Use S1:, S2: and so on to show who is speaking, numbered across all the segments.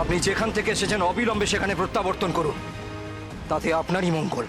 S1: আপনি যেখান থেকে এসেছেন অবিলম্বে সেখানে প্রত্যাবর্তন করুন, তাতে আপনারই মঙ্গল।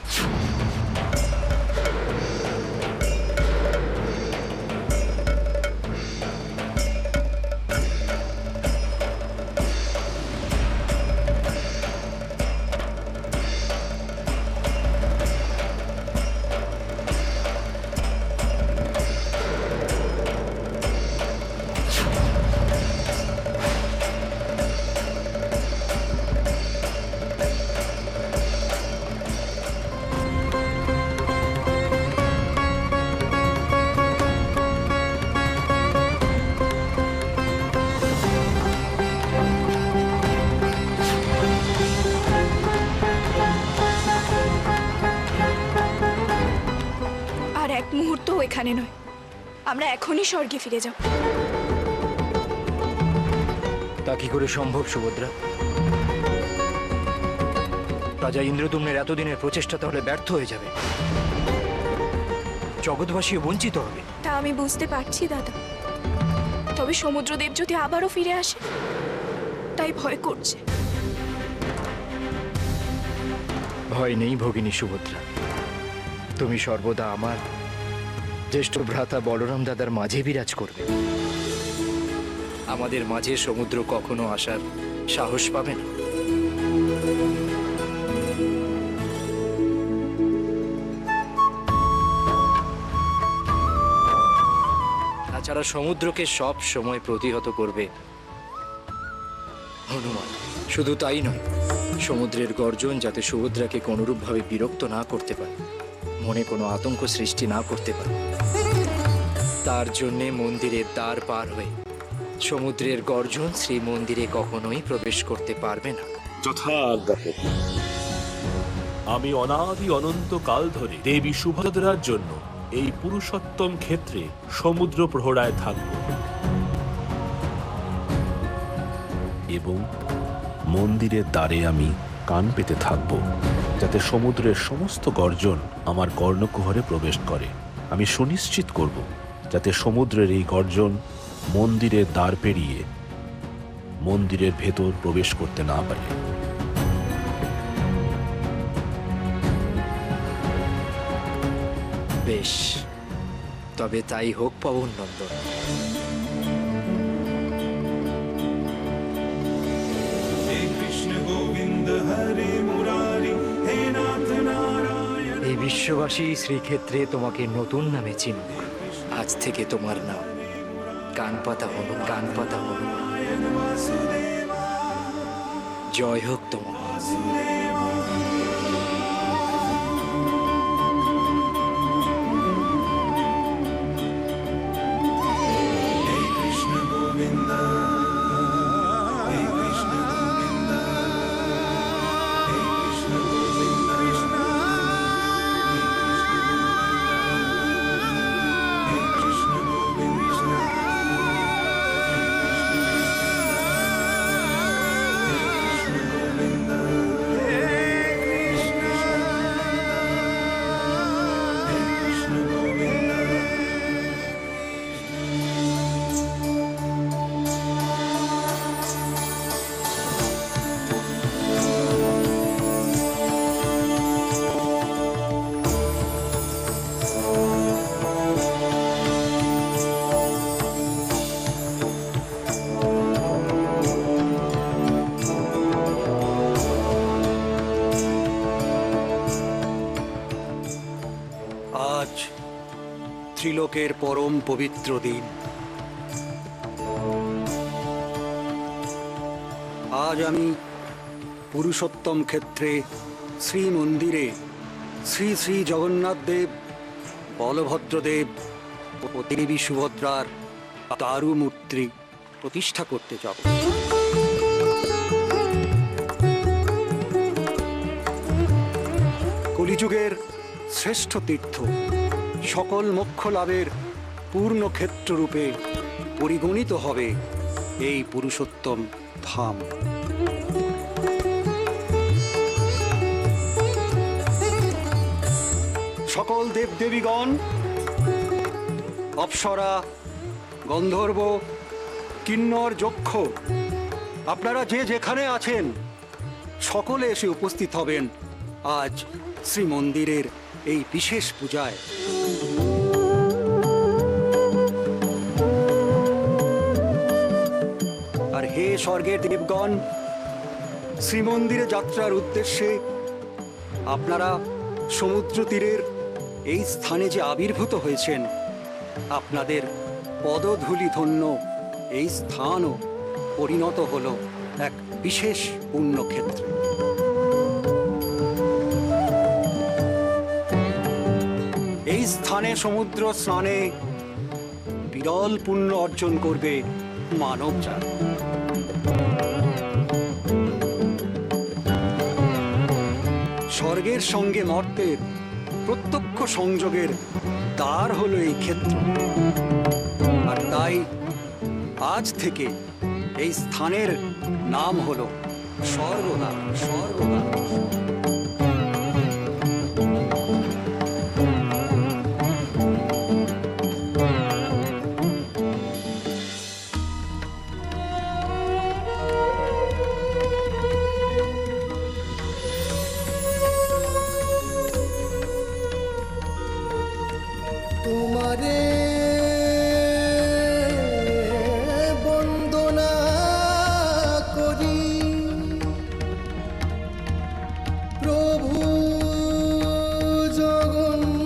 S2: আর এক মুহূর্ত এখানে নয়, আমরা এখনই স্বর্গে ফিরে যাব।
S1: তা কি করে সম্ভব সুভদ্রা? রাজা ইন্দ্রদুম্নের এতদিনের প্রচেষ্টা তাহলে ব্যর্থ হয়ে যাবে, জগৎবাসীও বঞ্চিত হবে।
S2: তা আমি বুঝতে পারছি দাদা, তবে সমুদ্রদেব যদি আবারও ফিরে আসে তাই ভয় করছে।
S1: ভয় নেই ভগিনী সুভদ্রা, তুমি সর্বদা আমার জ্যেষ্ঠ ভ্রাতা বলরাম দাদার মাঝে বিরাজ করবে। আমাদের মাঝে সমুদ্র কখনো আসার সাহস পাবে না। তাছাড়া সমুদ্রকে সব সময় প্রতিহত করবে হনুমান। শুধু তাই নয়, সমুদ্রের গর্জন যাতে সুভদ্রাকে কোনরূপভাবে বিরক্ত না করতে পারে, মনে কোনো আতঙ্ক সৃষ্টি না করতে পারে, তার জন্যে মন্দিরের দ্বার পার হয়ে সমুদ্রের গর্জন শ্রীমন্দিরে কখনোই প্রবেশ করতে পারবে না।
S3: যথা আজ্ঞা হোক। আমি অনাদি অনন্ত কাল ধরে দেবী সুভদ্রার জন্য এই পুরুষোত্তম ক্ষেত্রে সমুদ্র প্রহরায় থাকব এবং মন্দিরের দ্বারে আমি কান পেতে থাকব, যাতে সমুদ্রের সমস্ত গর্জন আমার কর্ণকুহরে প্রবেশ করে। আমি সুনিশ্চিত করব যাতে সমুদ্রের এই গর্জন মন্দিরের দ্বার পেরিয়ে মন্দিরের ভেতর প্রবেশ করতে না পারে।
S1: বেশ, তবে তাই হোক পবন নন্দন। এই বিশ্ববাসী শ্রীক্ষেত্রে তোমাকে নতুন নামে চিনবে। আজ থেকে তোমার নাম কানপাতা হনুমান। কানপাতা হনুমান। জয় হোক তোমার।
S4: আজ ত্রিলোকের পরম পবিত্র দিন। আজ আমি পুরুষোত্তম ক্ষেত্রে শ্রী মন্দিরে শ্রী শ্রী জগন্নাথ দেব, বলভদ্রদেব ও দেবী সুভদ্রার দারু মূর্তি প্রতিষ্ঠা করতে যাব। কলিযুগের শ্রেষ্ঠ তীর্থ, সকল মোক্ষ লাভের পূর্ণ ক্ষেত্ররূপে পরিগণিত হবে এই পুরুষোত্তম ধাম। সকল দেবদেবীগণ, অপ্সরা, গন্ধর্ব, কিন্নর, যক্ষ আপনারা যে যেখানে আছেন সকলে এসে উপস্থিত হবেন আজ শ্রী মন্দিরের এই বিশেষ পূজায়। আর হে স্বর্গের দেবগণ, শ্রীমন্দিরে যাত্রার উদ্দেশ্যে আপনারা সমুদ্র তীরের এই স্থানে যে আবির্ভূত হয়েছেন, আপনাদের পদধূলি ধন্য এই স্থানও পরিণত হল এক বিশেষ পুণ্যক্ষেত্রে। এই স্থানে সমুদ্র স্নানে বিরল পুণ্য অর্জন করবে মানব জাত। স্বর্গের সঙ্গে মর্তের প্রত্যক্ষ সংযোগের দ্বার হলো এই ক্ষেত্র। আর তাই আজ থেকে এই স্থানের নাম হলো স্বর্গদ্বার। স্বর্গদ্বার।
S5: তোমারে বন্দনা করি প্রভু জগন্নাথ,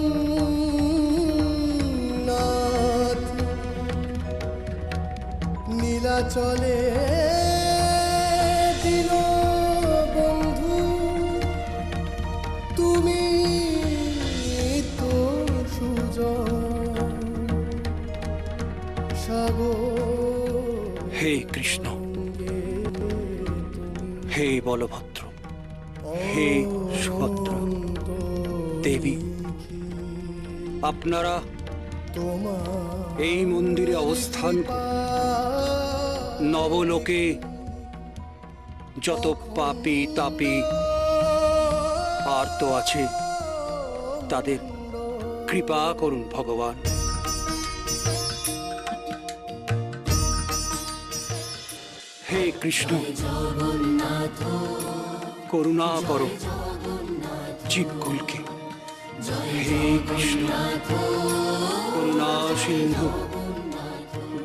S5: নীলাচলে দিন বন্ধু তুমি তো সুজন সাগর।
S4: হে কৃষ্ণ, হে বলভদ্র, হে সুভদ্রা দেবী, আপনারা এই মন্দিরে অবস্থান নবলোকে যত পাপী তাপী আর্ত আছে তাদের কৃপা করুন ভগবান। হে কৃষ্ণ, করুণা করো জীবকুলকে। হে কৃষ্ণ, করুণা সিন্ধু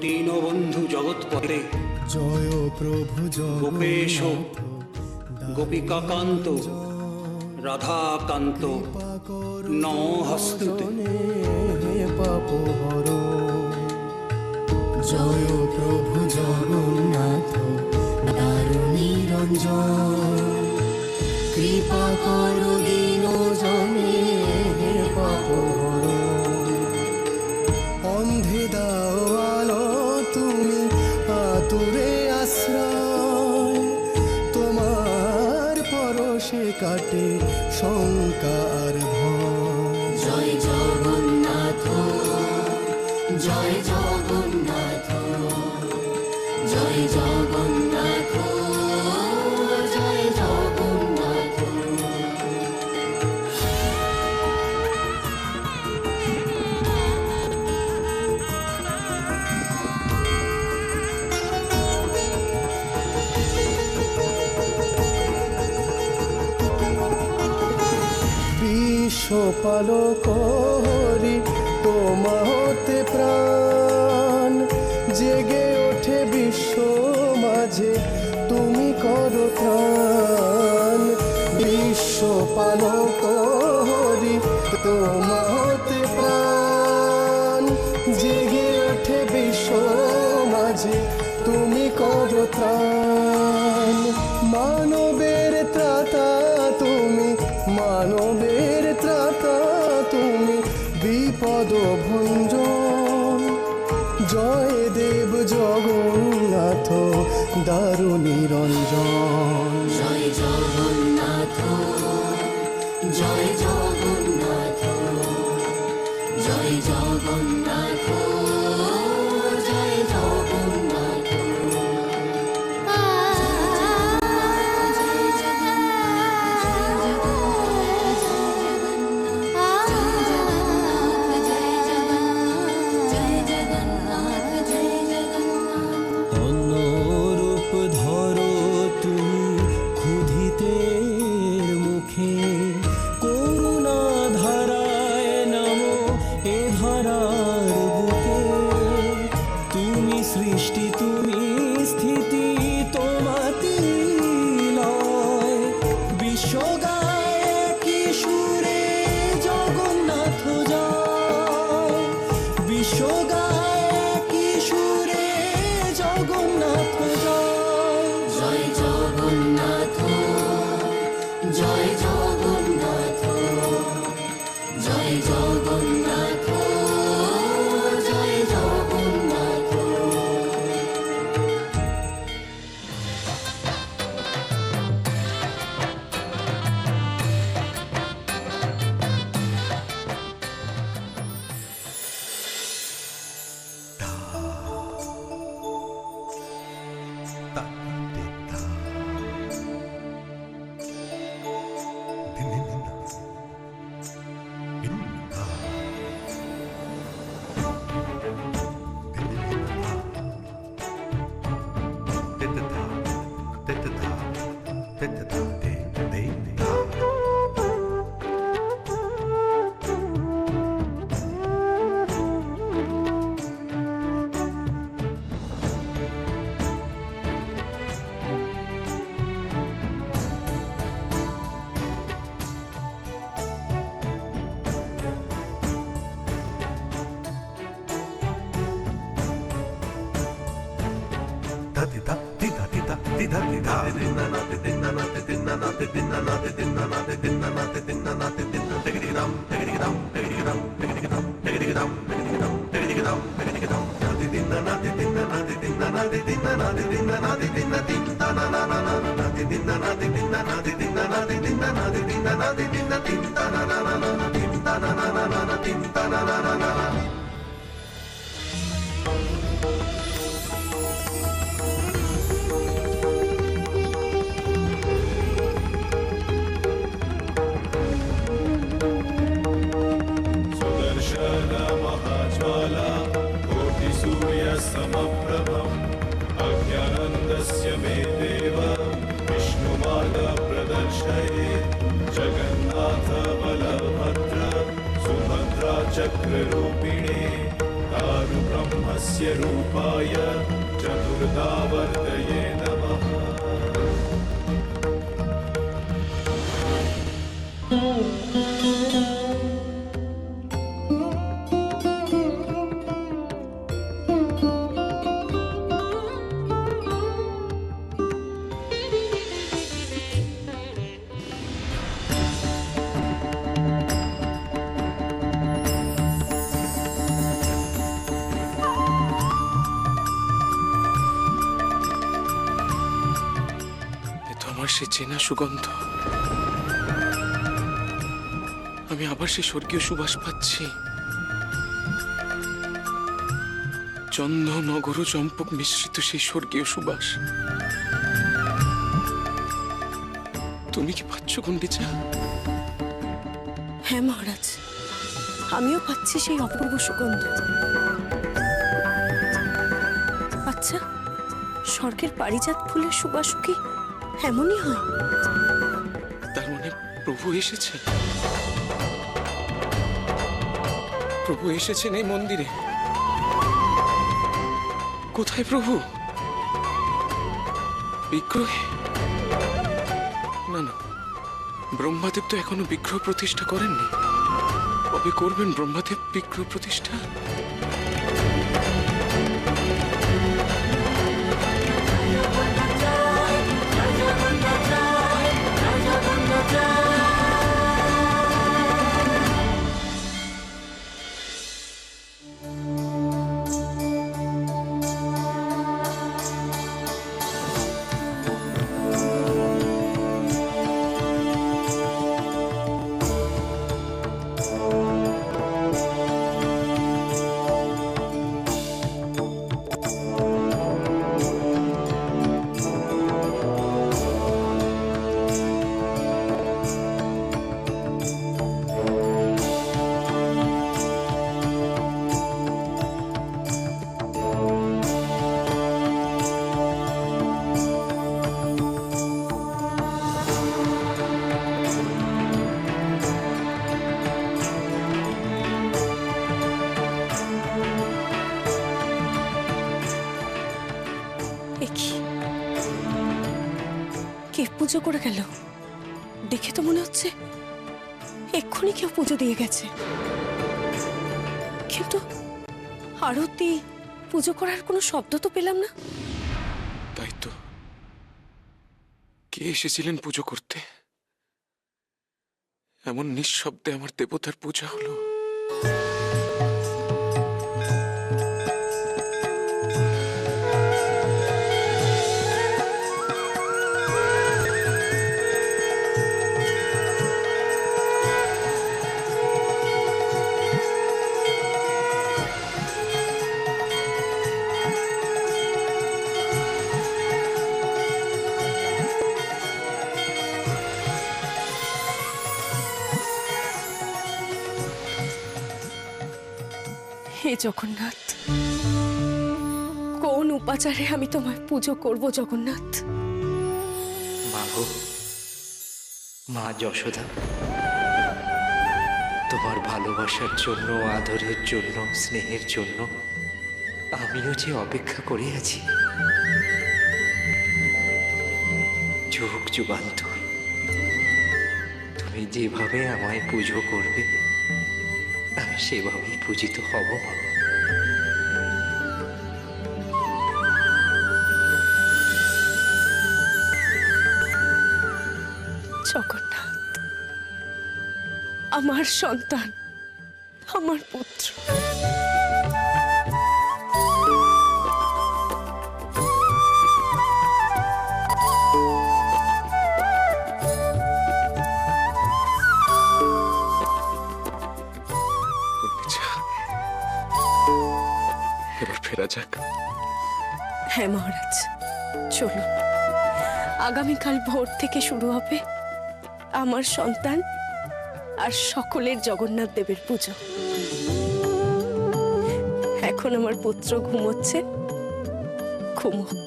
S4: দীনবন্ধু জগৎপতে,
S5: জয় প্রভু
S4: গোপেশ গোপিকাকান্ত রাধাকান্ত নমস্তুতে।
S5: পাপহর জয় প্রভু জগন্নাথ দারুণী রঞ্জন, কৃপা করো দীন জনে পাপহর। অন্ধে দাও আলো তুমি আতুরে আশ্রয়, তোমার পরশে কাটে শঙ্কার ভয়।
S6: জয় জগন্নাথ, জয় জগন্নাথ, জয় জগন্নাথ, জয় জগন্নাথ।
S5: বিশ্বপালক হরি তোমাতে প্রাণ, জেগে ওঠে বিশ্ব মাঝে তুমি করো ত্রাণ। বিশ্বপালক হরি তোমাতে প্রাণ, জেগে ওঠে বিশ্ব মাঝে তুমি করো ত্রাণ। মানবের ত্রাতা তুমি, মানবের ত্রাতা তুমি, বিপদ ভঞ্জন। জয় দেব জগন্নাথ দারুণী রঞ্জন।
S6: জয় জগন্নাথ, জয় জগন্নাথ, জয় জগন্নাথ, জয় জগন্নাথ।
S5: অনুরূপ ধরো ধরার বুকে তুমি সৃষ্টি তুমি স্থিতি তোমাতি লয় বিশ্ব গায় কি সুরে জগন্নাথ জয় বিশ্ব গায় কি সুরে জগন্নাথ জয়
S6: জয় জগন্নাথ জয় জগন্নাথ জয় জগন্নাথ জয় জগন্নাথ
S7: सुदर्शन महाज्वाला कोटिसूर्यसमप्रभम् अज्ञानन्दस्य मे देव विष्णुमार्गप्रदर्शये जगन्नाथ बलभद्र सुभद्रा चक्ररूपिणे दारुब्रह्मस्य रूपाय चतुर्धावर्तये नमः
S1: এ তো আমার সে চেনা সুগন্ধ। আমি আবার সে স্বর্গীয় সুবাস পাচ্ছি। চন্দন নগর চম্পক মিশ্রিত সেই স্বর্গীয় সুবাস। তুমি কি পাচ্ছ গুন্ডিচা?
S8: হ্যাঁ মহারাজ, আমিও পাচ্ছি সেই অপূর্ব সুগন্ধ। আচ্ছা, স্বর্গের পারিজাত ফুলের সুবাসও কি এমনই হয়?
S1: তার মানে প্রভু এসেছেন। প্রভু এসেছেন এই মন্দিরে। কোথায় প্রভু? বিগ্রহে? না না, ব্রহ্মাদেব তো এখনো বিগ্রহ প্রতিষ্ঠা করেননি। কবে করবেন ব্রহ্মাদেব বিগ্রহ প্রতিষ্ঠা?
S8: কে পুজো করে গেল? দেখে তো মনে হচ্ছে এক্ষুনি কেউ পুজো দিয়ে গেছে, কিন্তু আরতি পুজো করার কোনো শব্দ তো পেলাম না।
S9: তাই তো, কে এসেছিলেন পুজো করতে? এমন নিঃশব্দে আমার দেবতার পূজা হলো।
S8: হে জগন্নাথ, কোন উপাচারে আমি তোমায় পুজো করব জগন্নাথ?
S1: মা গো, মা যশোদা, তোমার ভালোবাসার জন্য, আদরের জন্য, স্নেহের জন্য আমিও যে অপেক্ষা করে আছি যুগ যুগান্তর। তুমি যেভাবে আমায় পুজো করবে আমি সেভাবেই পূজিত হব মা।
S8: জগন্নাথ, আমার সন্তান, আমার পুত্র,
S9: পূর্ণিজা, এবার ফেরা যাক।
S8: হ্যাঁ মহারাজ, চলুন। আগামীকাল ভোর থেকে শুরু হবে আমার সন্তান আর সকলের জগন্নাথ দেবের পুজো। এখন আমার পুত্র ঘুমোচ্ছে, ঘুমুক।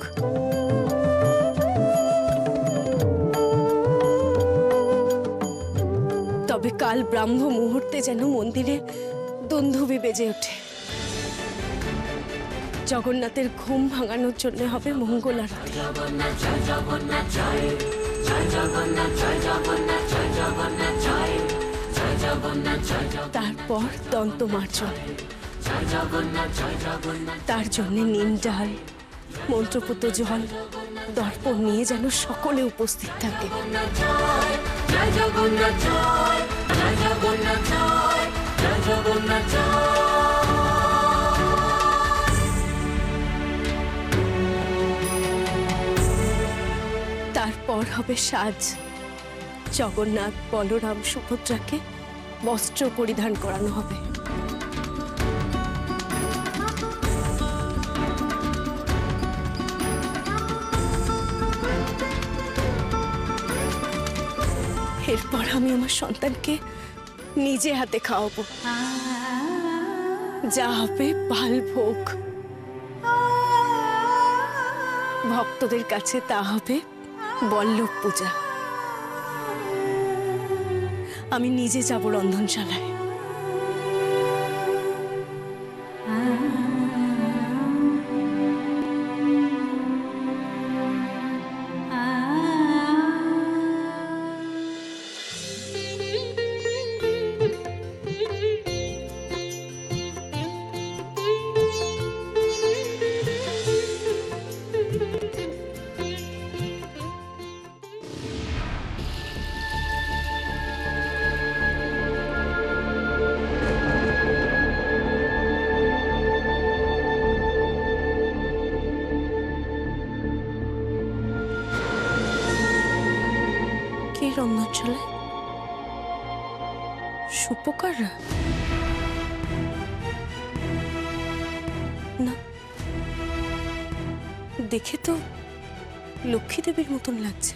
S8: তবে কাল ব্রাহ্ম মুহূর্তে যেন মন্দিরে দুন্ধুবি বেজে ওঠে। জগন্নাথের ঘুম ভাঙানোর জন্য হবে মঙ্গল আরতি। তারপর দন্তমার্জন, তার জন্য নিম ডাল, মন্ত্রপুত জল, দর্পণ নিয়ে যেন সকলে উপস্থিত থাকে। তারপর হবে সাজ। জগন্নাথ, বলরাম, সুভদ্রাকে বস্ত্র পরিধান করানো হবে। এরপর আমি আমার সন্তানকে নিজে হাতে খাওয়াবো। যা হবে বাল ভোগ, ভক্তদের কাছে তা হবে বল্লভ পূজা। আমি নিজে যাব রন্ধনশালায়। কে রন্ধনশালায়? সুপকাররা? না, দেখে তো লক্ষ্মী দেবীর মতন লাগছে।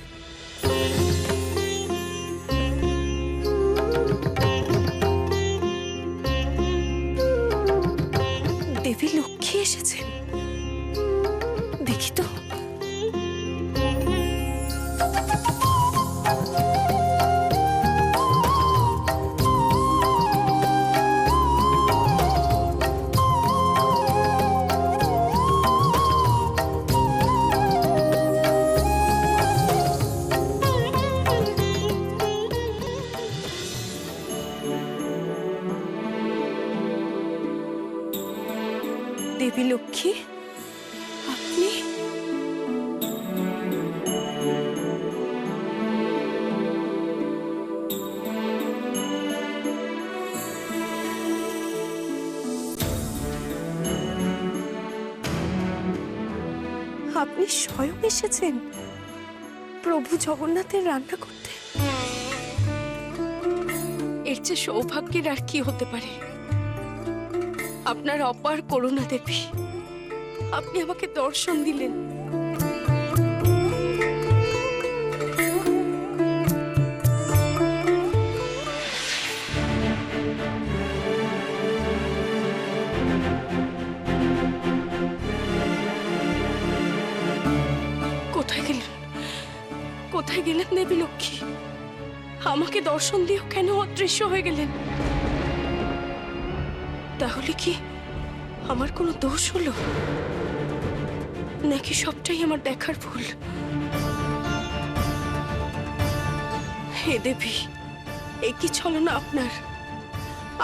S8: দেবী লক্ষ্মী এসেছেন, দেখি তো। দেবী লক্ষ্মী, আপনি? আপনি স্বয়ং এসেছেন প্রভু জগন্নাথের রান্না করতে? এর চেয়ে সৌভাগ্যের আর কি হতে পারে? আপনার অপার করুণা দেবী, আপনি আমাকে দর্শন দিলেন। কোথায় গেলেন? কোথায় গেলেন দেবী লক্ষ্মী? আমাকে দর্শন দিয়েও কেন অদৃশ্য হয়ে গেলেন? তাহলে কি আমার কোনো দোষ হলো, নাকি সবটাই আমার দেখার ভুল? হে দেবী, এ কি ছলনা আপনার?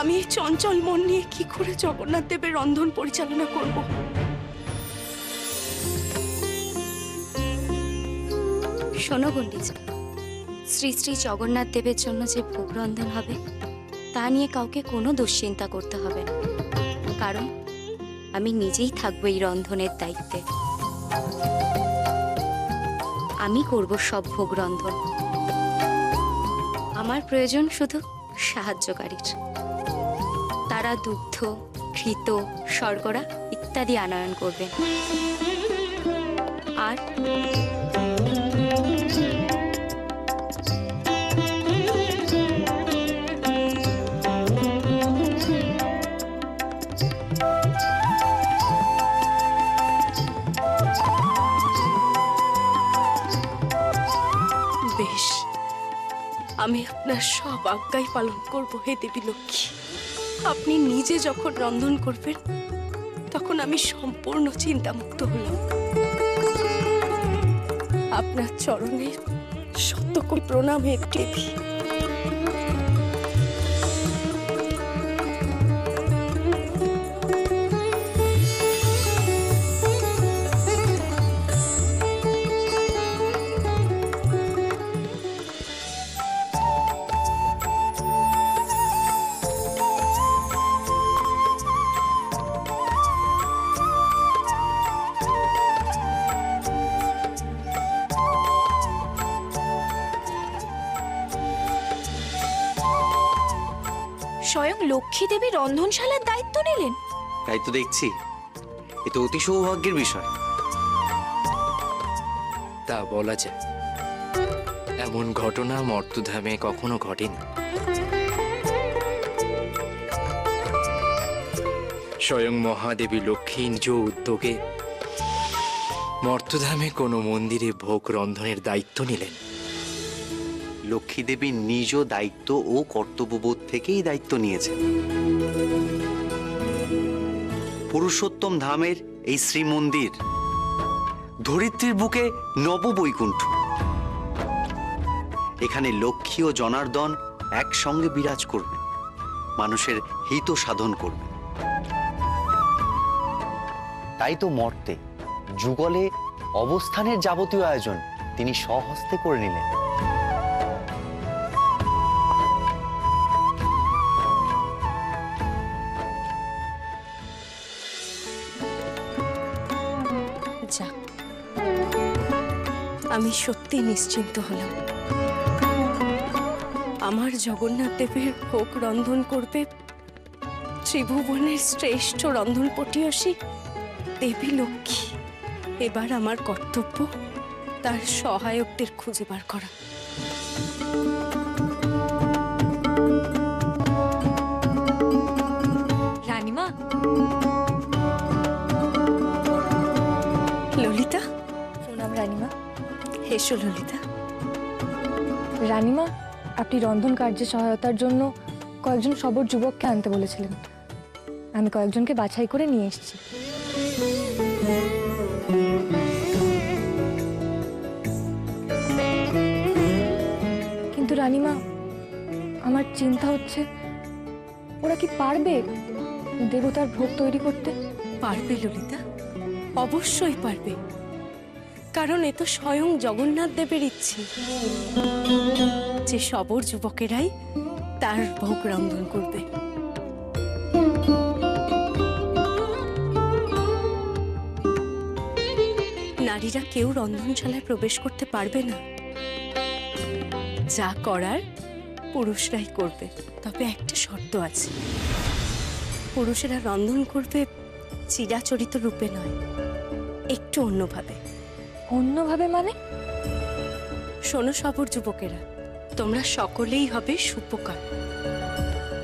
S8: আমি এই চঞ্চল মন নিয়ে কি করে জগন্নাথ দেবের রন্ধন পরিচালনা করব?
S10: শোনো গণ্ডিজা, শ্রী শ্রী জগন্নাথ দেবের জন্য যে ভোগ রন্ধন হবে তা নিয়ে কাউকে কোনো দুশ্চিন্তা করতে হবে না, কারণ আমি নিজেই থাকবো এই রন্ধনের দায়িত্বে। আমি করব সব ভোগ রন্ধন। আমার প্রয়োজন শুধু সাহায্যকারীর। তারা দুগ্ধ, ঘৃত, শর্করা ইত্যাদি আনয়ন করবেন। আর
S8: বেশ, আমি আপনার সব আজ্ঞাই পালন করব হে দেবী লক্ষ্মী। আপনি নিজে যখন রন্ধন করবেন তখন আমি সম্পূর্ণ চিন্তামুক্ত হলাম। আপনার চরণে শত কোটি প্রণাম হে দেবী।
S2: স্বয়ং লক্ষ্মী দেবী রন্ধনশালার দায়িত্ব নিলেন?
S11: তাই তো দেখছি, এ তো অতি সৌভাগ্যের বিষয়।
S1: তা বলা যায়, এমন ঘটনা মর্তধামে কখনো ঘটেনি। স্বয়ং মহাদেবী লক্ষ্মী নিজ উদ্যোগে মর্তধামে কোনো মন্দিরে ভোগ রন্ধনের দায়িত্ব নিলেন।
S11: লক্ষ্মী দেবী নিজ দায়িত্ব ও কর্তব্যবোধ থেকেই দায়িত্ব নিয়েছেন। পুরুষোত্তম ধামের এই শ্রীমন্দির ধরিত্রীর বুকে নববৈকুণ্ঠ। এখানে লক্ষ্মী ও জনার্দন একসঙ্গে বিরাজ করবে, মানুষের হিত সাধন করবে। তাই তো মর্তে যুগলে অবস্থানের যাবতীয় আয়োজন তিনি স্বহস্তে করে নিলেন।
S8: যাক, আমি সত্যি নিশ্চিন্ত হলাম। আমার জগন্নাথ দেবের ভোগ রন্ধন করবে ত্রিভুবনের শ্রেষ্ঠ রন্ধন পটীয়সী দেবী লক্ষ্মী। এবার আমার কর্তব্য তার সহায়কদের খুঁজে বার করা।
S10: রানীমা,
S8: ললিতা।
S12: প্রণাম রানীমা।
S8: এসো ললিতা।
S12: রানীমা, আপনি রন্ধন কার্যে সহায়তার জন্য কয়েকজন সবর যুবককে আনতে বলেছিলেন। আমি কয়েকজনকে বাছাই করে নিয়ে এসেছি। কিন্তু রানীমা, আমার চিন্তা হচ্ছে ওরা কি পারবে? দেবতার ভোগ তৈরি করতে?
S8: পারবে ললিতা, অবশ্যই পারবে, কারণ এ তো স্বয়ং জগন্নাথ দেবের ইচ্ছে যে সবর যুবকেরাই তার ভোগ রন্ধন করবে। নারীরা কেউ রন্ধনশালায় প্রবেশ করতে পারবে না, যা করার পুরুষরাই করবে। তবে একটা শর্ত আছে, পুরুষেরা রন্ধন করবে চিরাচরিত রূপে নয়, একটু অন্যভাবে।
S12: অন্যভাবে মানে?
S8: শোনো সবর যুবকেরা, তোমরা সকলেই হবে সুপকার।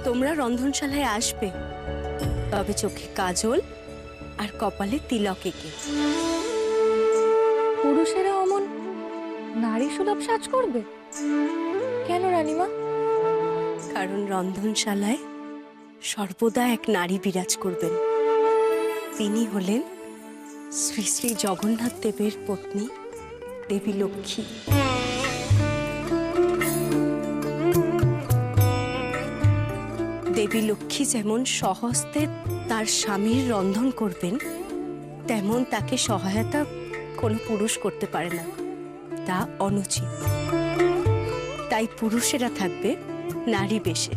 S8: তোমরা রন্ধনশালায় আসবে, তবে চোখে কাজল আর কপালে তিলক এঁকে।
S12: পুরুষেরা অমন নারী সুলভ সাজ করবে কেন রানীমা?
S8: কারণ রন্ধনশালায় সর্বদা এক নারী বিরাজ করবেন। তিনি হলেন শ্রী শ্রী জগন্নাথ দেবের পত্নী দেবী লক্ষ্মী। দেবী লক্ষ্মী যেমন স্বহস্তে তার স্বামীর রন্ধন করবেন, তেমন তাকে সহায়তা কোনো পুরুষ করতে পারে না, তা অনুচিত। তাই পুরুষেরা থাকবে নারী বেশে,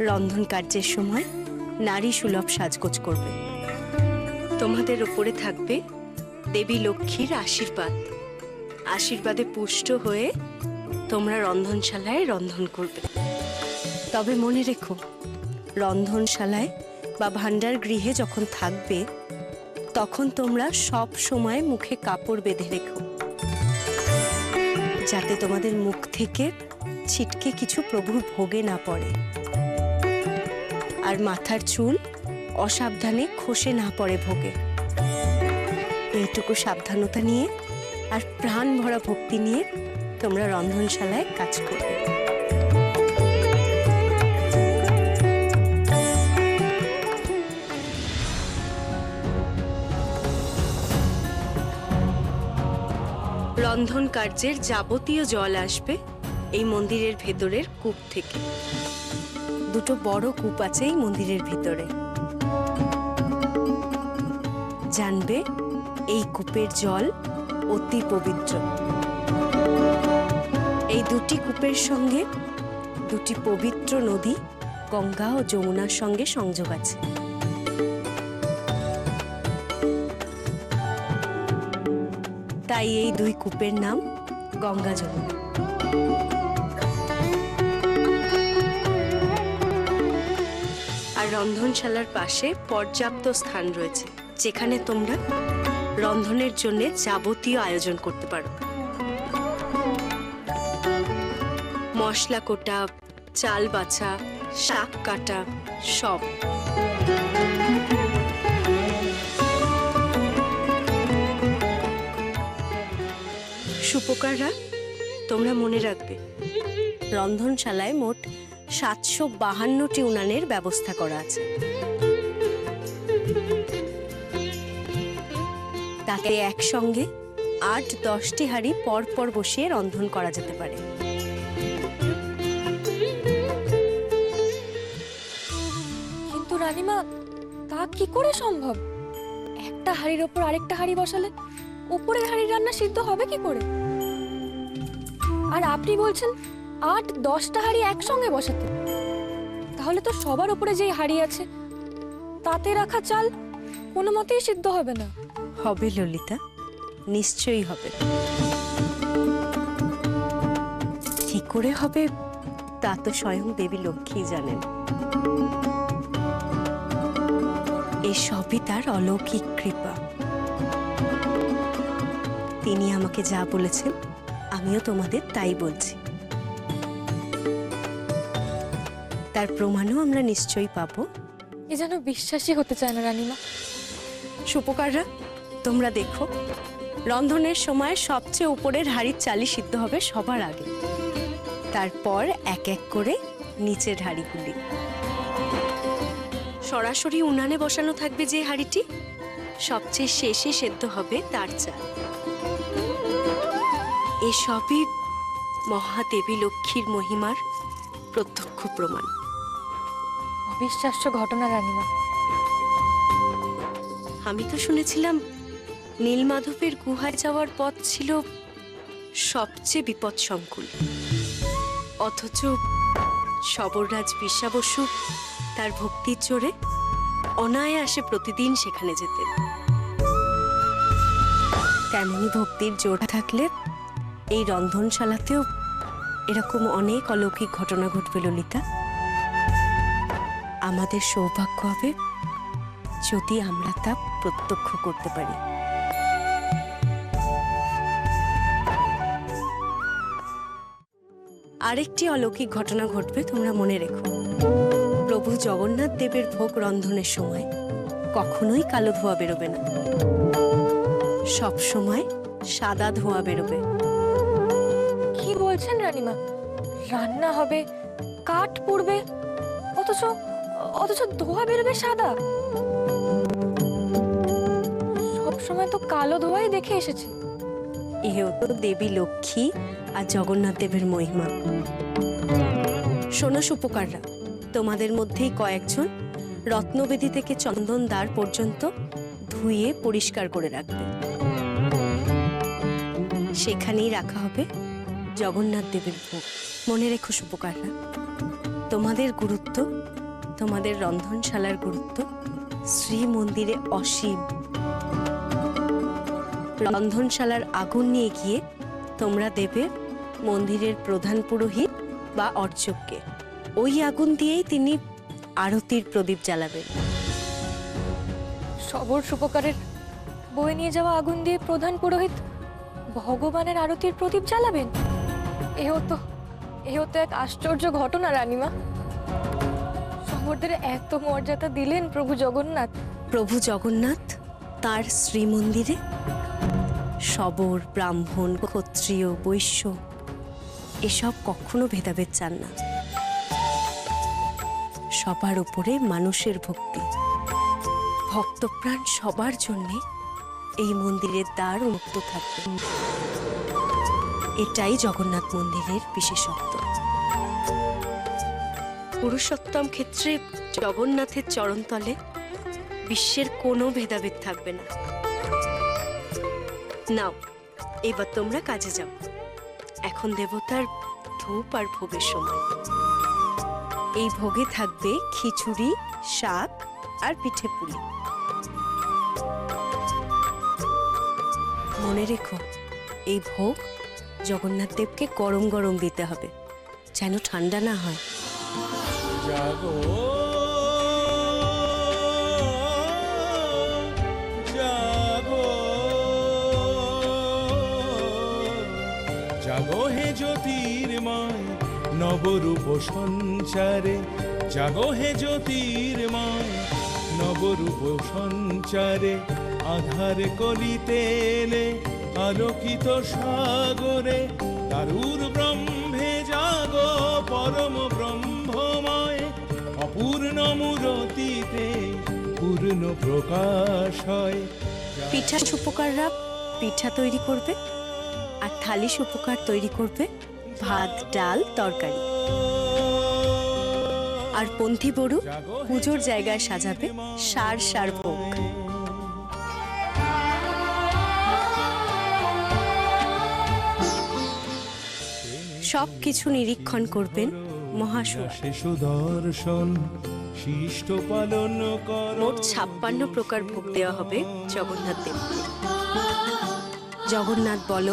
S8: রন্ধন কার্যের সময় নারী সুলভ সাজগোজ করবে। তোমাদের ওপরে থাকবে দেবী লক্ষ্মীর আশীর্বাদ। আশীর্বাদে পুষ্ট হয়ে তোমরা রন্ধনশালায় রন্ধন করবে। তবে মনে রেখো, রন্ধনশালায় বা ভাণ্ডার গৃহে যখন থাকবে, তখন তোমরা সব সময় মুখে কাপড় বেঁধে রেখো, যাতে তোমাদের মুখ থেকে ছিটকে কিছু প্রভুর ভোগে না পড়ে, আর মাথার চুল অসাবধানে খসে না পড়ে ভোগে। এইটুকু সাবধানতা নিয়ে আর প্রাণ ভরা ভক্তি নিয়ে তোমরা রন্ধনশালায় কাজ করবে। রন্ধন কার্যের যাবতীয় জল আসবে এই মন্দিরের ভেতরের কূপ থেকে। দুটো বড় কূপ আছে এই মন্দিরের ভিতরে। জানবে, এই কূপের জল অতি পবিত্র। এই দুটি কূপের সঙ্গে দুটি পবিত্র নদী গঙ্গা ও যমুনার সঙ্গে সংযোগ আছে। তাই এই দুই কূপের নাম গঙ্গা যমুনা। আর রন্ধনশালার পাশে পর্যাপ্ত স্থান রয়েছে, যেখানে তোমরা রন্ধনের জন্য যাবতীয় আয়োজন করতে পারো। মশলা কোটা, চাল বাছা, শাক কাটা, সব। সুপকাররা, তোমরা মনে রাখবে, রন্ধনশালায় মোট 752টি উনানের ব্যবস্থা করা আছে। তাতে একসঙ্গে 8-10টি হাঁড়ি পরপর বসিয়ে রন্ধন করা যেতে পারে।
S12: কিন্তু রানীমা, তা কি করে সম্ভব? একটা হাঁড়ির ওপর আরেকটা হাঁড়ি বসালে উপরের হাঁড়ির রান্না সিদ্ধ হবে কি করে? আর আপনি বলছেন 8-10টা হাঁড়ি একসঙ্গে বসাতে, তাহলে তো সবার উপরে যেই হাঁড়ি আছে তাতে রাখা চাল কোনো মতেই সিদ্ধ হবে না।
S8: হবে ললিতা, নিশ্চয়ই হবে। কি করে হবে তা তো স্বয়ং দেবী লক্ষ্মী জানেন। এসবই তার অলৌকিক কৃপা। তিনি আমাকে যা বলেছেন, আমিও তোমাদের তাই বলছি। তার প্রমাণও আমরা নিশ্চয়ই পাবো।
S12: এ যেন বিশ্বাসই হতে চায় না রানীমা।
S8: সুপকাররা, তোমরা দেখো, রন্ধনের সময় সবচেয়ে উপরের হাঁড়ির চালই সিদ্ধ হবে সবার আগে, তারপর এক এক করে নিচের হাঁড়িগুলি। সরাসরি উনানে বসানো থাকবে যে হাঁড়িটি, সবচেয়ে শেষে সেদ্ধ হবে তার চাল। এসবই মহাদেবী লক্ষ্মীর মহিমার প্রত্যক্ষ প্রমাণ।
S12: অবিশ্বাস্য ঘটনা রানীমা।
S8: আমি তো শুনেছিলাম নীলমাধবের গুহায় যাওয়ার পথ ছিল সবচেয়ে বিপদসংকুল, অথচ সবররাজ বিশ্বা বসু তার ভক্তির জোরে অনায়াসে প্রতিদিন সেখানে যেতেন। তেমনি ভক্তির জোর থাকলে এই রন্ধনশালাতেও এরকম অনেক অলৌকিক ঘটনা ঘটবে ললিতা। আমাদের সৌভাগ্য হবে যদি আমরা তা প্রত্যক্ষ করতে পারি। আরেকটি অলৌকিক ঘটনা ঘটবে, তোমরা মনে রেখো। প্রভু জগন্নাথ দেবের ভোগ রন্ধনের সময় কখনোই কালো ধোঁয়া বেরোবে না, সব সময় সাদা ধোঁয়া বেরোবে।
S12: কি বলছেন রানীমা? রান্না হবে, কাঠ পুড়বে, অথচ অথচ ধোঁয়া বেরোবে সাদা? সব সময় তো কালো ধোঁয়াই দেখে এসেছি।
S8: এও তো দেবী লক্ষ্মী আর জগন্নাথ দেবের মহিমা। শোনো সুপকাররা, তোমাদের মধ্যেই কয়েকজন রত্নবেদী থেকে চন্দন দ্বার পর্যন্ত ধুয়ে পরিষ্কার করে রাখবে। সেখানেই রাখা হবে জগন্নাথ দেবের ভোগ। মনে রেখো সুপকাররা, তোমাদের গুরুত্ব, তোমাদের রন্ধনশালার গুরুত্ব শ্রী মন্দিরে অসীম। রন্ধনশালার আগুন নিয়ে গিয়ে তোমরা দেবে মন্দিরের প্রধান পুরোহিত বা অর্চককে। ওই আগুন দিয়েই তিনি আরতির প্রদীপ জ্বালাবেন।
S12: সবর সুপকারের বয়ে নিয়ে যাওয়া আগুন দিয়ে প্রধান পুরোহিত ভগবানের আরতির প্রদীপ জ্বালাবেন? এও তো এক আশ্চর্য ঘটনা রানীমা। সবরদের এত মর্যাদা দিলেন প্রভু জগন্নাথ।
S8: প্রভু জগন্নাথ তার শ্রীমন্দিরে শবর, ব্রাহ্মণ, ক্ষত্রিয়, বৈশ্য এসব কখনো ভেদাভেদ চান না। সবার উপরে মানুষের ভক্তি, ভক্তপ্রাণ সবার জন্য এই মন্দিরের দ্বার উন্মুক্ত থাকবে। এটাই জগন্নাথ মন্দিরের বিশেষত্ব। পুরুষোত্তম ক্ষেত্রে জগন্নাথের চরণতলে বিশ্বের কোনো ভেদাভেদ থাকবে না। নাও, এবার তোমরা কাজে যাও। এখন দেবতার ধূপ আর ভোগের সময়। এই ভোগে থাকবে খিচুড়ি, শাক আর পিঠে পুলি। মনে রেখো, এই ভোগ জগন্নাথ দেবকে গরম গরম দিতে হবে, যেন ঠান্ডা না হয়।
S7: জাগো জাগো জাগো হে জ্যোতির্ময় নবরূপ সঞ্চারে, জাগো হে জ্যোতির্ময় নবরূপ সঞ্চারে, আধার কলিতে এলে আলোকিত সাগরে, তারুর ব্রহ্মে জাগো পরম ব্রহ্মময়, অপূর্ণ মূরতিতে পূর্ণ প্রকাশ হয়।
S8: পিঠা সুপকাররা পিঠা তৈরি করবে, আর থালি সুপকার তৈরি করবে ভাত, ডাল, তরকারি। আর পন্থী বড়ু পুজোর জায়গায় সাজাবে সার সার ভোগ। সব কিছু নিরীক্ষণ করবেন মহাসুর।
S7: সুদর্শন শিষ্ট পালন কর।
S8: মোট 56 প্রকার ভোগ দেওয়া হবে জগন্নাথ দেবকে। জগন্নাথ বল,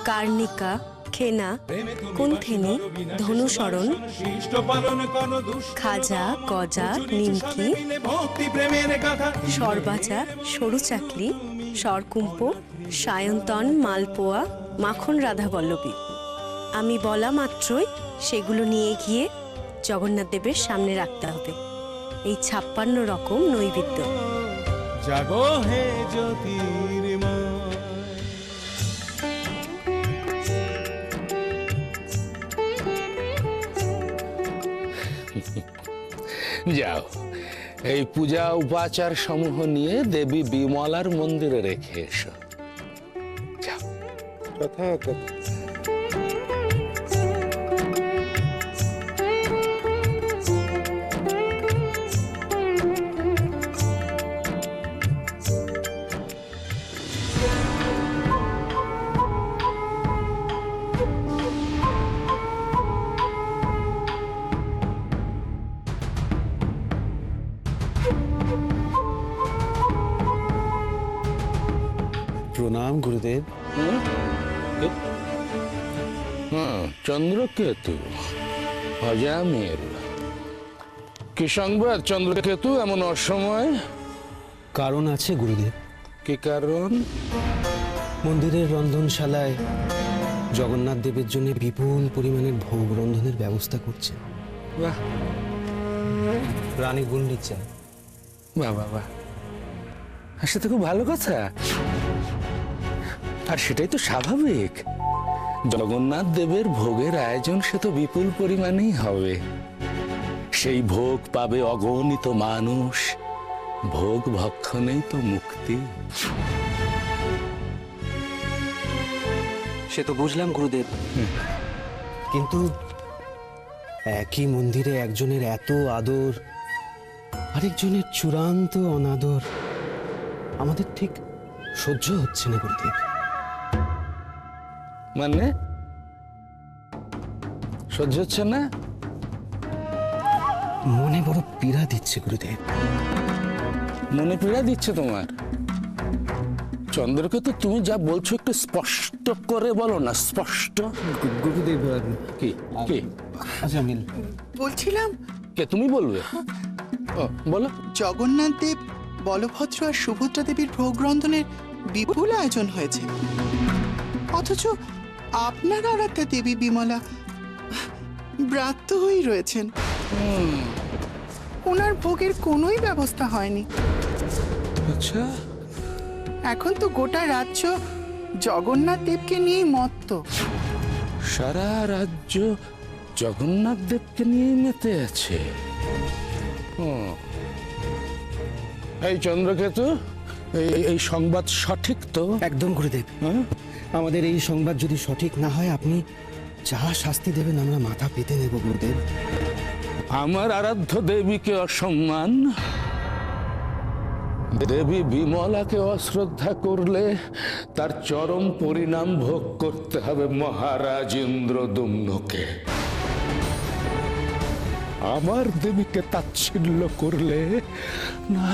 S8: কার্ণিকা, খেনা, কুন্থেনি, ধনুসরণ, খাজা, গজা, নিমকি, সরবাজা, সরু চাকলি, সরকুম্প, সায়ন্তন, মালপোয়া, মাখন, রাধা বল্লভী। আমি বলা মাত্রই সেগুলো নিয়ে গিয়ে জগন্নাথ দেবের সামনে রাখতে হবে। এই 56 রকম নৈবেদ্য।
S7: জাগো হে জ্যোতির্ময়।
S13: যাও, এই পূজা উপাচার সমূহ নিয়ে দেবী বিমলার মন্দিরে রেখে এসো। যাও।
S5: প্রণাম গুরুদেব।
S13: চন্দ্রকেতু অজামিল, কি সংবাদ চন্দ্রকেতু এমন অসময়?
S5: কারণ আছে গুরুদেব।
S13: কি কারণ?
S5: মন্দিরের রন্ধনশালায় জগন্নাথ দেবের জন্য বিপুল পরিমাণের ভোগ রন্ধনের ব্যবস্থা করছে
S13: বাহ
S5: রানী গুন্ডিচা।
S13: বাহ বাহ বাহ, সেটা খুব ভালো কথা। আর সেটাই তো স্বাভাবিক। জগন্নাথ দেবের ভোগের আয়োজন সে তো বিপুল পরিমাণেই হবে। সেই ভোগ পাবে অগণিত মানুষ। ভোগ ভক্ষণেই তো মুক্তি।
S5: সে তো বুঝলাম গুরুদেব, কিন্তু একই মন্দিরে একজনের এত আদর, আরেকজনের চূড়ান্ত অনাদর আমাদের ঠিক সহ্য হচ্ছে না গুরুদেব।
S13: মানে সহ্য হচ্ছে না?
S5: মনে বড় পীড়া দিচ্ছে গুরুদেব।
S13: মনে পীড়া দিচ্ছে তোমার? চন্দ্রকেতু, তুমি যা বলছো একটু স্পষ্ট করে বলো না। স্পষ্ট।
S5: গুরুদেব
S13: কি কি?
S5: আচ্ছা মিল
S14: বলছিলাম,
S13: কে তুমি বলবে? ও, বলো।
S14: জগন্নাথ দেব, বলভদ্র আর সুভদ্রা দেবীর ভোগ রন্ধনের বিপুল আয়োজন হয়েছে, অথচ আপনার আরাধ্যা দেবী বিমলা ব্রাত্য হয়েই রয়েছেন। ওনার ভোগের কোনোই ব্যবস্থা হয়নি।
S13: আচ্ছা,
S14: এখন তো গোটা রাজ্য জগন্নাথ দেবকে নিয়েই মত্ত।
S13: সারা রাজ্য জগন্নাথ দেবকে নিয়ে মেতে আছে। এই চন্দ্রকেতু, এই সংবাদ সঠিক তো?
S5: একদম গুরুদেব। আমাদের এই সংবাদ যদি সঠিক না হয় আপনি যা শাস্তি দেবেন আমরা মাথা পেতে নেব গুরুদেব।
S13: আমার আরাধ্য দেবীকে অসম্মান, দেবী বিমলাকে অশ্রদ্ধা করলে তার চরম পরিণাম ভোগ করতে হবে মহারাজ ইন্দ্রদুম্নকে। আমার দেবীকে তাচ্ছিল্য করলে না,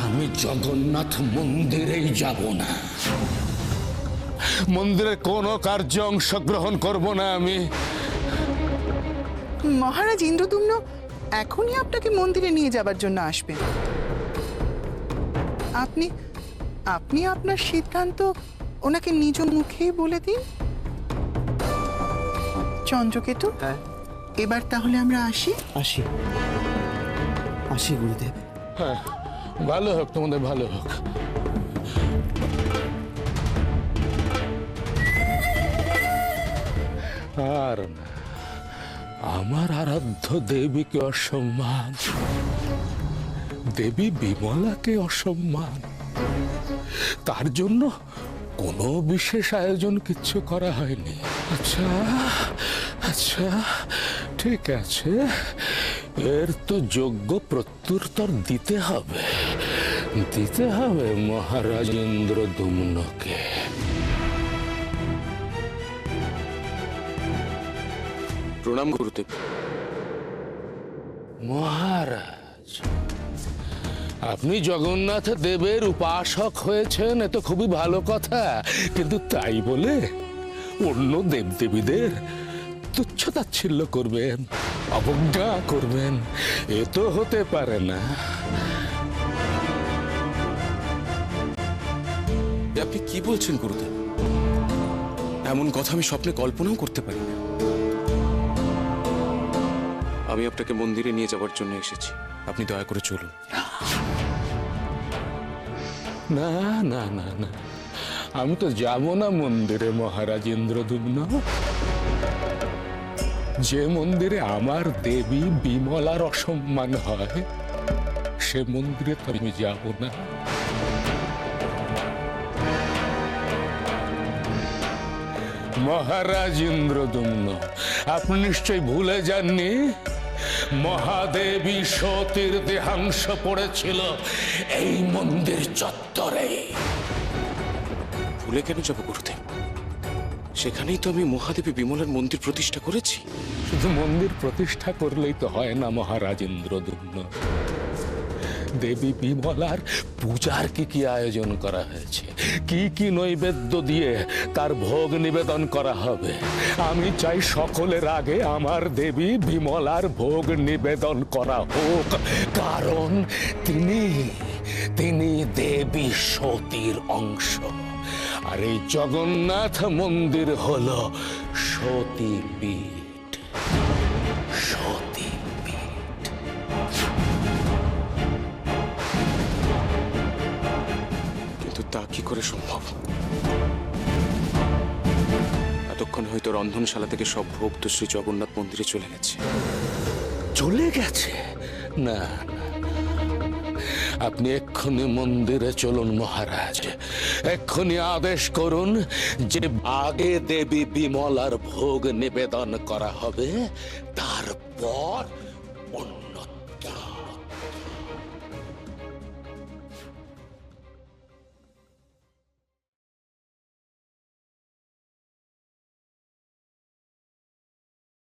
S13: আমি জগন্নাথ মন্দিরেই যাব না। মন্দিরের কোনো কার্যে অংশগ্রহণ করব না আমি।
S14: মহারাজ ইন্দ্রদুম্ন এখনই আপনাকে মন্দিরে নিয়ে যাবার জন্য আসবেন। আপনি আপনি আপনার সিদ্ধান্ত ওনাকে নিজ মুখেই বলে দিন। চন্দ্রকেতু, এবার তাহলে আমরা আসি।
S5: আসি আসি গুরুদেব।
S13: হ্যাঁ, ভালো হোক, তোমাদের ভালো হোক। আর না, আমার আরাধ্য দেবীকে অসম্মান, দেবী বিমলাকে অসম্মান, তার জন্য কোনো বিশেষ আয়োজন কিচ্ছু করা হয়নি। আচ্ছা আচ্ছা, ঠিক আছে, এর তো যোগ্য প্রত্যুত্তর দিতে হবে, দিতে হবে মহারাজ ইন্দ্রদুম্নকে।
S9: প্রণাম গুরুদেব।
S13: মহারাজ, আপনি জগন্নাথ দেবের উপাসক হয়েছেন, এ তো খুবই ভালো কথা, কিন্তু তাই বলে অন্য দেবদেবীদের তুচ্ছতাচ্ছিল্য করবেন, অবজ্ঞা করবেন, এ তো হতে পারে না।
S9: আপনি কি বলছেন গুরুদেব? এমন কথা আমি স্বপ্নে কল্পনাও করতে পারি না। আমি আপনাকে মন্দিরে নিয়ে যাওয়ার জন্য এসেছি, আপনি দয়া করে চলুন।
S13: না না না না, আমি তো যাব না মন্দিরে মহারাজ ইন্দ্রদুম্ন। যে মন্দিরে আমার দেবী বিমলার অসম্মান হয় সে মন্দিরে তো আমি যাব না। মহারাজ ইন্দ্রদুম্ন, আপনি নিশ্চয়ই ভুলে যাননি মহাদেবী সতীর দেহাংশ পড়েছিল এই মন্দির চত্বরে।
S9: ভুলে কেন যাব গুরুদেব? সেখানেই তো আমি মহাদেবী বিমলার মন্দির প্রতিষ্ঠা করেছি।
S13: শুধু মন্দির প্রতিষ্ঠা করলেই তো হয় না মহারাজ ইন্দ্রদুম্ন, দেবী বিমলার পূজার কি কি আয়োজন করা হয়েছে, কি কি নৈবেদ্য দিয়ে তার ভোগ নিবেদন করা হবে। আমি চাই সকলের আগে আমার দেবী বিমলার ভোগ নিবেদন করা হোক, কারণ তিনি দেবী সতীর অংশ। আর এই জগন্নাথ মন্দির হলো সতীপীঠ। সতীপীঠ।
S9: কিন্তু তা কি করে সম্ভব? এতক্ষণ হয়তো রন্ধনশালা থেকে সব ভোগ তো শ্রী জগন্নাথ মন্দিরে চলে গেছে।
S13: চলে গেছে? না, আপনি এক্ষুনি মন্দিরে চলুন মহারাজ। এক্ষুনি আদেশ করুন যে আগে দেবী বিমলার ভোগ নিবেদন করা হবে,